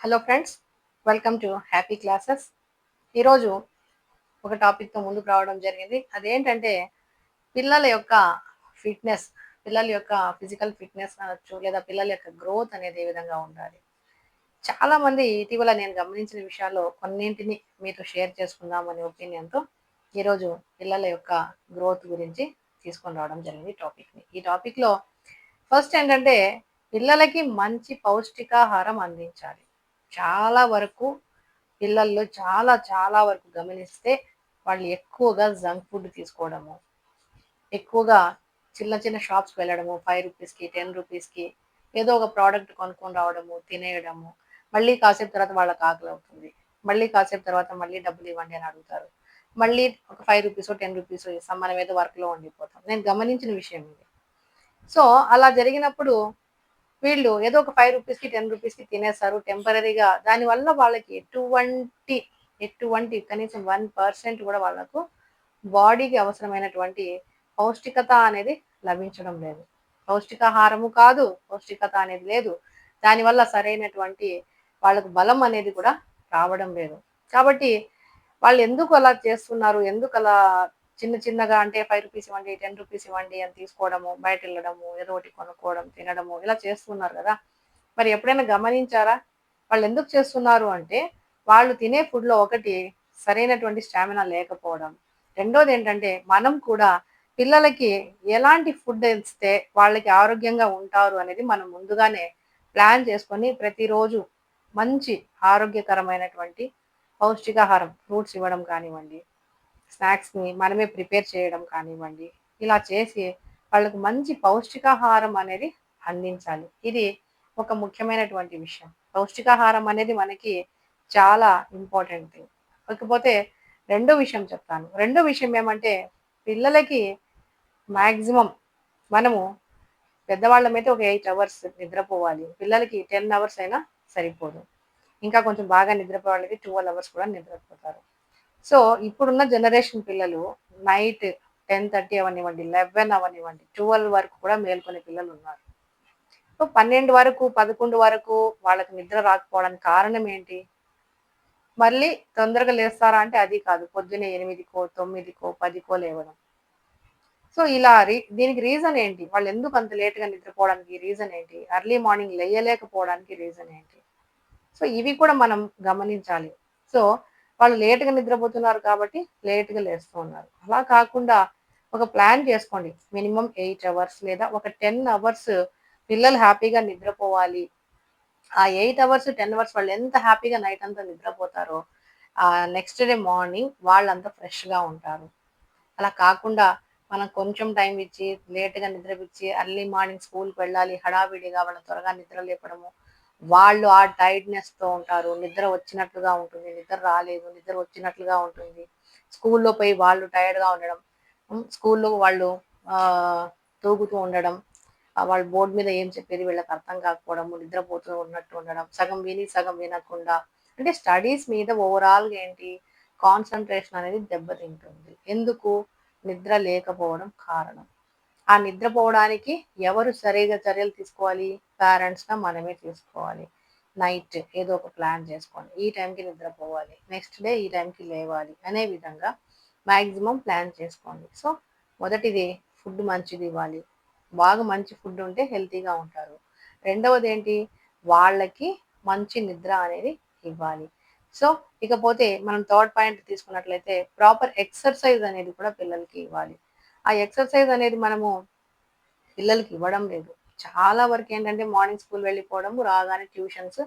Hello friends, welcome to happy classes. ఈరోజు ఒక టాపిక్తో ముందుకు రావడం జరిగింది. అదేంటంటే పిల్లల యొక్క ఫిట్నెస్, పిల్లల యొక్క ఫిజికల్ ఫిట్నెస్ అనొచ్చు, లేదా పిల్లల యొక్క గ్రోత్ అనేది ఏ విధంగా ఉండాలి. చాలామంది ఇటీవల నేను గమనించిన విషయాల్లో కొన్నింటిని మీతో షేర్ చేసుకుందామనే ఒపీనియన్తో ఈరోజు పిల్లల యొక్క గ్రోత్ గురించి తీసుకొని రావడం జరిగింది టాపిక్ని. ఈ టాపిక్లో ఫస్ట్ ఏంటంటే పిల్లలకి మంచి పౌష్టికాహారం అందించాలి. చాలా వరకు పిల్లల్లో చాలా చాలా వరకు గమనిస్తే వాళ్ళు ఎక్కువగా జంక్ ఫుడ్ తీసుకోవడము, ఎక్కువగా చిన్న చిన్న షాప్స్కి వెళ్ళడము, 5 రూపీస్కి 10 రూపీస్కి ఏదో ఒక ప్రోడక్ట్ కొనుక్కొని రావడము, తినేయడము, మళ్ళీ కాసేపు తర్వాత వాళ్ళకి ఆకలి అవుతుంది, మళ్ళీ కాసేపు తర్వాత మళ్ళీ డబ్బులు ఇవ్వండి అని అడుగుతారు, మళ్ళీ ఒక 5 రూపీస్ 10 రూపీస్ ఇస్తాం, మనం ఏదో వర్క్లో ఉండిపోతాం. నేను గమనించిన విషయం ఇది. సో అలా జరిగినప్పుడు వీళ్ళు ఏదో ఒక 5 రూపీస్కి 10 రూపీస్కి తినేస్తారు టెంపరీగా. దానివల్ల వాళ్ళకి ఎటువంటి కనీసం 1% కూడా వాళ్ళకు బాడీకి అవసరమైనటువంటి పౌష్టికత అనేది లభించడం లేదు. పౌష్టికాహారము కాదు, పౌష్టికత అనేది లేదు. దానివల్ల సరైనటువంటి వాళ్ళకు బలం అనేది కూడా రావడం లేదు. కాబట్టి వాళ్ళు ఎందుకు అలా చేస్తున్నారు, ఎందుకు అలా చిన్న చిన్నగా అంటే 5 రూపీస్ ఇవ్వండి 10 రూపీస్ ఇవ్వండి అని తీసుకోవడము, బయట వెళ్ళడము, ఏదో ఒకటి కొనుక్కోవడం, తినడము, ఇలా చేస్తున్నారు కదా. మరి ఎప్పుడైనా గమనించారా వాళ్ళు ఎందుకు చేస్తున్నారు అంటే వాళ్ళు తినే ఫుడ్లో ఒకటి సరైనటువంటి స్టామినా లేకపోవడం, రెండోది ఏంటంటే మనం కూడా పిల్లలకి ఎలాంటి ఫుడ్ ఇస్తే వాళ్ళకి ఆరోగ్యంగా ఉంటారు అనేది మనం ముందుగానే ప్లాన్ చేసుకొని ప్రతిరోజు మంచి ఆరోగ్యకరమైనటువంటి పౌష్టికాహారం ఫ్రూట్స్ ఇవ్వడం కానివ్వండి, స్నాక్స్ని మనమే ప్రిపేర్ చేయడం కానివ్వండి, ఇలా చేసి వాళ్ళకు మంచి పౌష్టికాహారం అనేది అందించాలి. ఇది ఒక ముఖ్యమైనటువంటి విషయం. పౌష్టికాహారం అనేది మనకి చాలా ఇంపార్టెంట్ థింగ్. ఇకపోతే రెండో విషయం చెప్తాను. రెండో విషయం ఏమంటే పిల్లలకి మ్యాక్సిమం మనము పెద్దవాళ్ళమైతే ఒక 8 అవర్స్ నిద్రపోవాలి. పిల్లలకి 10 అవర్స్ అయినా సరిపోదు. ఇంకా కొంచెం బాగా నిద్రపోయే వాళ్ళకి 12 అవర్స్ కూడా నిద్రపోతారు. సో ఇప్పుడున్న జనరేషన్ పిల్లలు నైట్ 10:30 అవనివ్వండి, 11 అవనివ్వండి, 12 వరకు కూడా మేల్కొనే పిల్లలు ఉన్నారు. సో 12 వరకు 11 వరకు వాళ్ళకి నిద్ర రాకపోవడానికి కారణం ఏంటి? మళ్ళీ తొందరగా లేస్తారా అంటే అది కాదు. పొద్దున్నే 8కో 9కో 10కో లేవడం. సో ఇలా దీనికి రీజన్ ఏంటి? వాళ్ళు ఎందుకు అంత లేట్‌గా నిద్రపోవడానికి రీజన్ ఏంటి? ఎర్లీ మార్నింగ్ లేయలేకపోవడానికి రీజన్ ఏంటి? సో ఇవి కూడా మనం గమనించాలి. సో వాళ్ళు లేట్‌గా నిద్రపోతున్నారు కాబట్టి లేట్‌గా లేస్తూ ఉన్నారు. అలా కాకుండా ఒక ప్లాన్ చేసుకోండి. మినిమమ్ 8 అవర్స్ లేదా ఒక 10 అవర్స్ పిల్లలు హ్యాపీగా నిద్రపోవాలి. ఆ 8 అవర్స్ 10 అవర్స్ వాళ్ళు ఎంత హ్యాపీగా నైట్ అంతా నిద్రపోతారో నెక్స్ట్ డే మార్నింగ్ వాళ్ళంతా ఫ్రెష్‌గా ఉంటారు. అలా కాకుండా మనం కొంచెం టైం ఇచ్చి లేట్‌గా నిద్రపిచ్చి ఎర్లీ మార్నింగ్ స్కూల్‌కి వెళ్ళాలి హడావిడిగా వాళ్ళని త్వరగా నిద్ర లేపడము. వాళ్ళు ఆ టైర్డ్‌నెస్‌తో ఉంటారు. నిద్ర వచ్చినట్లుగా ఉంటుంది. నిద్ర రాలేదు. నిద్ర వచ్చినట్లుగా ఉంటుంది. స్కూల్‌లో పోయి వాళ్ళు టైర్డ్‌గా ఉండడం. స్కూల్‌లో వాళ్ళు తూగుతూ ఉండడం. వాళ్ళు బోర్డ్ మీద ఏం చెప్పేది వీళ్ళకి అర్థం కాకపోవడము, నిద్రపోతూ ఉన్నట్టు ఉండడం, సగం విని సగం వినకుండా. అంటే స్టడీస్ మీద ఓవరాల్‌గా ఏంటి కాన్సంట్రేషన్ అనేది దెబ్బతింటుంది. ఎందుకు? నిద్ర లేకపోవడం కారణం. ఆ నిద్రపోవడానికి ఎవరు సరిగ్గా చర్యలు తీసుకోవాలి? పేరెంట్స్‌గా మనమే తీసుకోవాలి. నైట్ ఏదో ఒక ప్లాన్ చేసుకోండి. ఈ టైంకి నిద్రపోవాలి. నెక్స్ట్ డే ఈ టైంకి లేవాలి అనే విధంగా మాక్సిమం ప్లాన్ చేసుకోండి. సో మొదటిది ఫుడ్ మంచిది ఇవ్వాలి. బాగా మంచి ఫుడ్ ఉంటే హెల్తీగా ఉంటారు. రెండవది ఏంటి? వాళ్ళకి మంచి నిద్ర అనేది ఇవ్వాలి. సో ఇకపోతే మనం థర్డ్ పాయింట్ తీసుకున్నట్లయితే ప్రాపర్ ఎక్సర్సైజ్ అనేది కూడా పిల్లలకి ఇవ్వాలి. ఆ ఎక్సర్సైజ్ అనేది మనము పిల్లలకి ఇవ్వడం లేదు. చాలా వరకు ఏంటంటే మార్నింగ్ స్కూల్ వెళ్ళిపోవడము, రాగానే ట్యూషన్స్,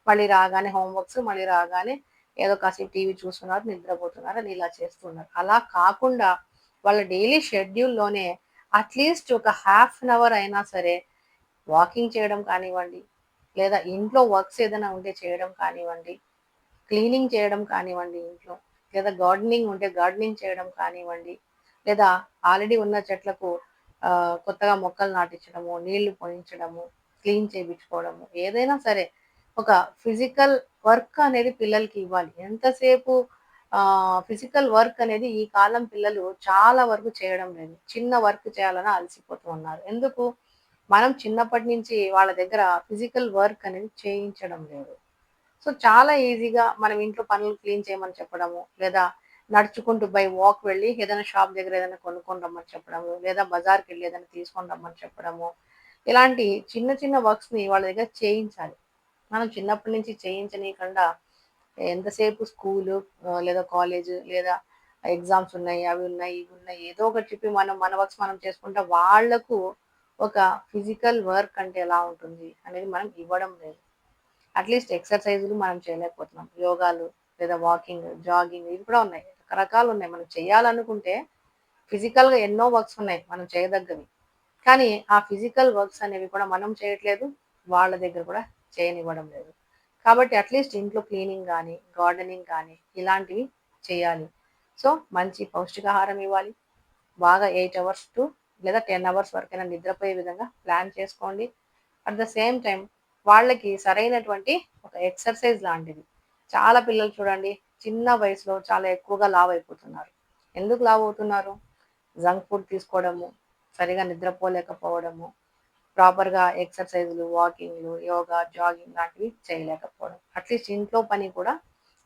మళ్ళీ రాగానే హోంవర్క్స్, మళ్ళీ రాగానే ఏదో కాసేపు టీవీ చూస్తున్నారు, నిద్రపోతున్నారు అని ఇలా చేస్తున్నారు. అలా కాకుండా వాళ్ళ డైలీ షెడ్యూల్‌లోనే అట్‌లీస్ట్ ఒక హాఫ్ అన్ అవర్ అయినా సరే వాకింగ్ చేయడం కానివ్వండి, లేదా ఇంట్లో వర్క్స్ ఏదైనా ఉంటే చేయడం కానివ్వండి, క్లీనింగ్ చేయడం కానివ్వండి ఇంట్లో, లేదా గార్డెనింగ్ ఉంటే గార్డెనింగ్ చేయడం కానివ్వండి, లేదా ఆల్రెడీ ఉన్న చెట్లకు కొత్తగా మొక్కలు నాటించడము, నీళ్లు పోయించడము, క్లీన్ చేయించుకోవడము, ఏదైనా సరే ఒక ఫిజికల్ వర్క్ అనేది పిల్లలకి ఇవ్వాలి. ఎంతసేపు ఫిజికల్ వర్క్ అనేది ఈ కాలం పిల్లలు చాలా వరకు చేయడం లేదు. చిన్న వర్క్ చేయాలన్నా అలసిపోతూ ఉన్నారు. ఎందుకు? మనం చిన్నప్పటి నుంచి వాళ్ళ దగ్గర ఫిజికల్ వర్క్ అనేది చేయించడం లేదు. సో చాలా ఈజీగా మనం ఇంట్లో పనులు క్లీన్ చేయమని చెప్పడము, లేదా నడుచుకుంటూ బై వాక్ వెళ్ళి ఏదైనా షాప్ దగ్గర ఏదైనా కొనుక్కొని రమ్మని చెప్పడము, లేదా బజార్కి వెళ్ళి ఏదైనా తీసుకొని రమ్మని చెప్పడము, ఇలాంటి చిన్న చిన్న వర్క్స్ని వాళ్ళ దగ్గర చేయించాలి. మనం చిన్నప్పటి నుంచి చేయించనీయకుండా ఎంతసేపు స్కూలు, లేదా కాలేజు, లేదా ఎగ్జామ్స్ ఉన్నాయి, అవి ఉన్నాయి, ఇవి ఉన్నాయి, ఏదో ఒకటి చెప్పి మనం మన వర్క్స్ మనం చేసుకుంటా వాళ్లకు ఒక ఫిజికల్ వర్క్ అంటే ఎలా ఉంటుంది అనేది మనం ఇవ్వడం లేదు. అట్లీస్ట్ ఎక్సర్సైజులు మనం చేయలేకపోతున్నాం. యోగాలు, లేదా వాకింగ్, జాగింగ్, ఇవి కూడా ఉన్నాయి. రకరకాలు ఉన్నాయి. మనం చేయాలనుకుంటే ఫిజికల్‌గా ఎన్నో వర్క్స్ ఉన్నాయి మనం చేయదగ్గవి. కానీ ఆ ఫిజికల్ వర్క్స్ అనేవి కూడా మనం చేయట్లేదు. వాళ్ళ దగ్గర కూడా చేయనివ్వడం లేదు. కాబట్టి అట్లీస్ట్ ఇంట్లో క్లీనింగ్ గానీ, గార్డెనింగ్ కానీ ఇలాంటివి చేయాలి. సో, మంచి పౌష్టికాహారం ఇవ్వాలి. బాగా 8 అవర్స్ టు లేదా 10 అవర్స్ వరకైనా నిద్రపోయే విధంగా ప్లాన్ చేసుకోండి. అట్ ద సేమ్ టైమ్ వాళ్ళకి సరైనటువంటి ఒక ఎక్సర్సైజ్ లాంటిది. చాలా పిల్లలు చూడండి చిన్న వయసులో చాలా ఎక్కువగా లావైపోతున్నారు. ఎందుకు లావవుతున్నారు? జంక్ ఫుడ్ తీసుకోవడము, సరిగా నిద్రపోలేకపోవడము, ప్రాపర్‌గా ఎక్సర్సైజ్‌లు, వాకింగ్‌లు, యోగా, జాగింగ్ లాంటివి చేయలేకపోవడం. అట్‌లీస్ట్ ఇంట్లో పని కూడా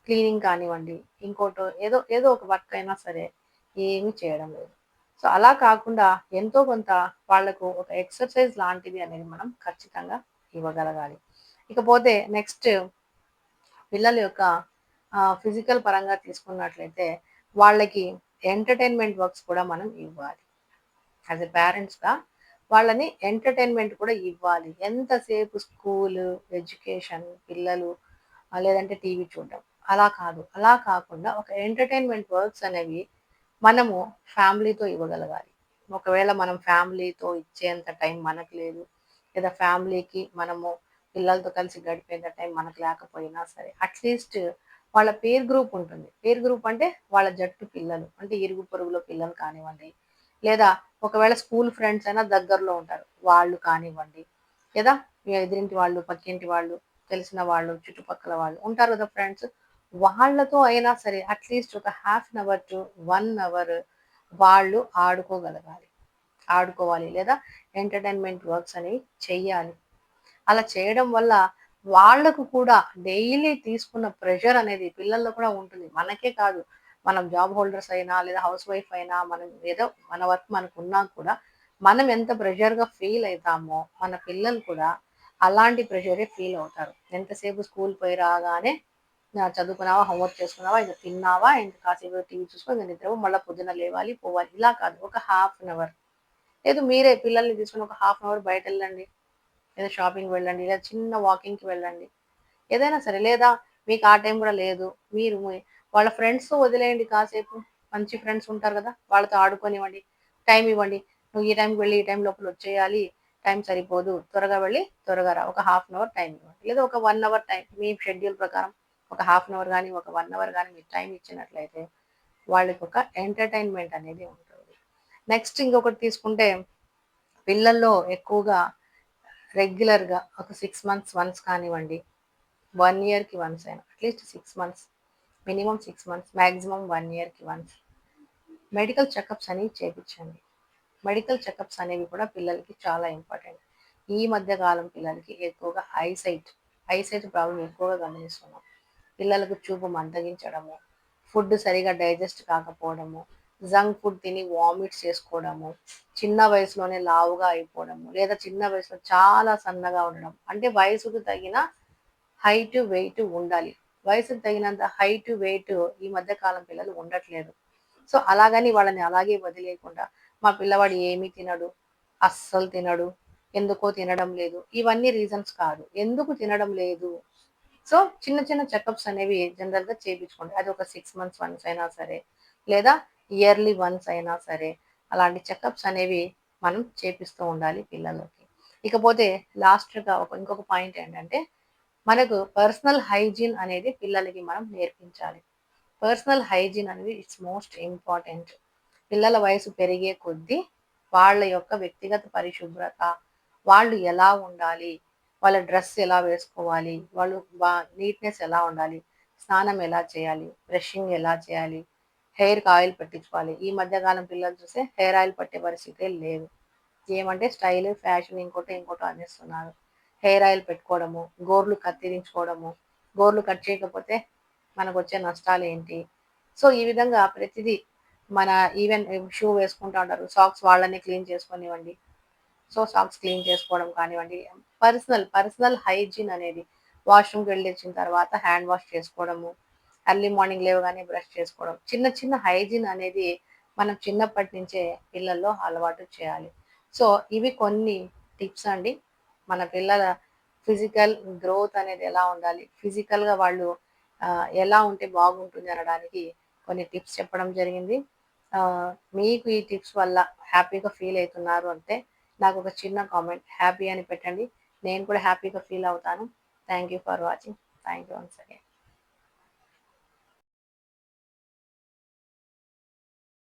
క్లీనింగ్ కానివ్వండి, ఇంకోటో ఏదో ఏదో ఒక వర్క్ అయినా సరే ఏమీ చేయడం లేదు. సో, అలా కాకుండా ఎంతో కొంత వాళ్ళకు ఒక ఎక్సర్సైజ్ లాంటిది అనేది మనం ఖచ్చితంగా ఇవ్వగలగాలి. ఇకపోతే నెక్స్ట్ పిల్లల యొక్క ఫిజికల్ పరంగా తీసుకున్నట్లయితే వాళ్ళకి ఎంటర్‌టైన్‌మెంట్ వర్క్స్ కూడా మనం ఇవ్వాలి. యాస్ ఎ పేరెంట్స్‌గా వాళ్ళని ఎంటర్‌టైన్‌మెంట్ కూడా ఇవ్వాలి. ఎంతసేపు స్కూలు, ఎడ్యుకేషన్, పిల్లలు, లేదంటే టీవీ చూడడం. అలా కాదు. అలా కాకుండా ఒక ఎంటర్‌టైన్‌మెంట్ వర్క్స్ అనేవి మనము ఫ్యామిలీతో ఇవ్వగలగాలి. ఒకవేళ మనం ఫ్యామిలీతో ఇచ్చేంత టైం మనకు లేదు. లేదా ఫ్యామిలీకి మనము పిల్లలతో కలిసి గడిపేంత టైం మనకు లేకపోయినా సరే, అట్‌లీస్ట్ వాళ్ళ పేర్ గ్రూప్ ఉంటుంది. పేర్ గ్రూప్ అంటే వాళ్ళ జట్టు పిల్లలు. అంటే ఇరుగు పొరుగులో పిల్లలు కానివ్వండి, లేదా ఒకవేళ స్కూల్ ఫ్రెండ్స్ అయినా దగ్గరలో ఉంటారు. వాళ్ళు కానివ్వండి, లేదా మీ ఎదురింటి వాళ్ళు, పక్కింటి వాళ్ళు, తెలిసిన వాళ్ళు, చుట్టుపక్కల వాళ్ళు ఉంటారు కదా ఫ్రెండ్స్. వాళ్ళతో అయినా సరే అట్‌లీస్ట్ ఒక half an hour to 1 hour వాళ్ళు ఆడుకోగలగాలి. ఆడుకోవాలి. లేదా ఎంటర్‌టైన్‌మెంట్ వర్క్స్ అనేవి చెయ్యాలి. అలా చేయడం వల్ల వాళ్ళకు కూడా డైలీ తీసుకున్న ప్రెషర్ అనేది పిల్లల్లో కూడా ఉంటుంది. మనకే కాదు. మనం జాబ్ హోల్డర్స్ అయినా, లేదా హౌస్ వైఫ్ అయినా, మనం ఏదో మన వర్క్ మనకున్నా కూడా, మనం ఎంత ప్రెషర్‌గా ఫీల్ అయితామో, మన పిల్లలు కూడా అలాంటి ప్రెషరే ఫీల్ అవుతారు. ఎంతసేపు స్కూల్ పోయి రాగానే చదువుకున్నావా? హోంవర్క్ చేసుకున్నావా? ఇంక తిన్నావా? ఇంక కాసేపు టీవీ చూసుకో, ఇంక నిద్రపో, మళ్ళా పొద్దున్న లేవాలి, పోవాలి. ఇలా కాదు. ఒక హాఫ్ అన్ అవర్ లేదు మీరే పిల్లల్ని తీసుకొని ఒక హాఫ్ అన్ అవర్ బయటెళ్ళండి. లేదా షాపింగ్‌కి వెళ్ళండి. లేదా చిన్న వాకింగ్‌కి వెళ్ళండి. ఏదైనా సరే. లేదా మీకు ఆ టైం గూడా లేదు. మీరు వాళ్ళ ఫ్రెండ్స్‌తో వదిలేయండి కాసేపు. మంచి ఫ్రెండ్స్ ఉంటారు గదా! వాళ్ళతో ఆడుకోనివ్వండి. టైం ఇవ్వండి. నువ్వు ఈ టైంకి వెళ్ళి, ఈ టైం లోపల వచ్చేయాలి. టైం సరిపోదు. త్వరగా వెళ్ళి, త్వరగా రా. ఒక హాఫ్ అన్ అవర్ టైం ఇవ్వండి. లేదా ఒక 1 అవర్ టైం మీ షెడ్యూల్ ప్రకారం ఒక హాఫ్ అన్ అవర్ గాని, ఒక 1 అవర్ గాని మీరు టైం ఇచ్చినట్లయితే వాళ్ళకొక ఎంటర్‌టైన్‌మెంట్ అనేది ఉంటుంది. నెక్స్ట్ ఇంకొకటి తీసుకుంటే పిల్లల్లో ఎక్కువగా రెగ్యులర్‌గా ఒక 6 మంత్స్ వన్స్ కానివ్వండి, 1 ఇయర్‌కి వన్స్ అయినా at least 6 months, minimum 6 months, maximum 1 ఇయర్‌కి వన్స్ మెడికల్ చెకప్స్ అనేవి చేపించండి. మెడికల్ చెకప్స్ అనేవి కూడా పిల్లలకి చాలా ఇంపార్టెంట్. ఈ మధ్య కాలం పిల్లలకి ఎక్కువగా ఐసైట్ ప్రాబ్లమ్ ఎక్కువగా గమనిస్తున్నాం. పిల్లలకు చూపు మందగించడము, ఫుడ్ సరిగా డైజెస్ట్ కాకపోవడము, జంక్ ఫుడ్ తిని వామిట్స్ చేసుకోవడము, చిన్న వయసులోనే లావుగా అయిపోవడము, లేదా చిన్న వయసులో చాలా సన్నగా ఉండడం. అంటే వయసుకు తగిన హైట్, వెయిట్ ఉండాలి. వయసుకు తగినంత హైట్, వెయిట్ ఈ మధ్య కాలం పిల్లలు ఉండట్లేదు. సో, అలాగని వాళ్ళని అలాగే వదిలేయకుండా, మా పిల్లవాడు ఏమీ తినడు, అస్సలు తినడు, ఎందుకో తినడం లేదు. ఇవన్నీ రీజన్స్ కాదు. ఎందుకు తినడం లేదు? సో, చిన్న చిన్న చెకప్స్ అనేవి జనరల్‌గా చేపించుకోండి. అది ఒక 6 మంత్స్ వన్స్ అయినా సరే, లేదా ఇయర్లీ వన్స్ అయినా సరే, అలాంటి చెకప్స్ అనేవి మనం చేపిస్తూ ఉండాలి పిల్లలకి. ఇకపోతే లాస్ట్‌గా ఇంకొక పాయింట్ ఏంటంటే, మనకు పర్సనల్ హైజీన్ అనేది పిల్లలకి మనం నేర్పించాలి. పర్సనల్ హైజీన్ అనేది ఇట్స్ మోస్ట్ ఇంపార్టెంట్. పిల్లల వయసు పెరిగే కొద్దీ వాళ్ళ యొక్క వ్యక్తిగత పరిశుభ్రత, వాళ్ళు ఎలా ఉండాలి, వాళ్ళ డ్రెస్ ఎలా వేసుకోవాలి, వాళ్ళు నీట్‌నెస్ ఎలా ఉండాలి, స్నానం ఎలా చేయాలి, బ్రషింగ్ ఎలా చేయాలి, హెయిర్‌కి ఆయిల్ పెట్టించుకోవాలి. ఈ మధ్య కాలం పిల్లలు చూస్తే హెయిర్ ఆయిల్ పట్టే పరిస్థితే లేదు. ఏమంటే స్టైల్, ఫ్యాషన్ ఇంకోటో ఇంకోటో అనేస్తున్నారు. హెయిర్ ఆయిల్ పెట్టుకోవడము, గోర్లు కత్తిరించుకోవడము, గోర్లు కట్ చేయకపోతే మనకు వచ్చే నష్టాలు ఏంటి? సో, ఈ విధంగా ప్రతిదీ మన ఈవెన్ షూ వేసుకుంటా ఉంటారు. సాక్స్ వాళ్ళనే క్లీన్ చేసుకోనివ్వండి. సో, సాక్స్ క్లీన్ చేసుకోవడం కానివ్వండి, పర్సనల్ హైజీన్ అనేది వాష్‌రూమ్‌కి వెళ్ళొచ్చిన తర్వాత హ్యాండ్ వాష్ చేసుకోవడము, ఎర్లీ మార్నింగ్ లేవగానే బ్రష్ చేసుకోవడం. చిన్న చిన్న హైజీన్ అనేది మనం చిన్నప్పటి నుంచే పిల్లల్లో అలవాటు చేయాలి. సో, ఇవి కొన్ని టిప్స్ అండి. మన పిల్లల ఫిజికల్ గ్రోత్ అనేది ఎలా ఉండాలి? ఫిజికల్‌గా వాళ్ళు ఎలా ఉంటే బాగుంటుంది అనడానికి కొన్ని టిప్స్ చెప్పడం జరిగింది. ఆహ్, మీకు ఈ టిప్స్ వల్ల హ్యాపీగా ఫీల్ అయితున్నారు అంటే నాకొక చిన్న కామెంట్ హ్యాపీ అని పెట్టండి. నేను కూడా హ్యాపీగా ఫీల్ అవుతాను. Thank you for watching. Thank you once again.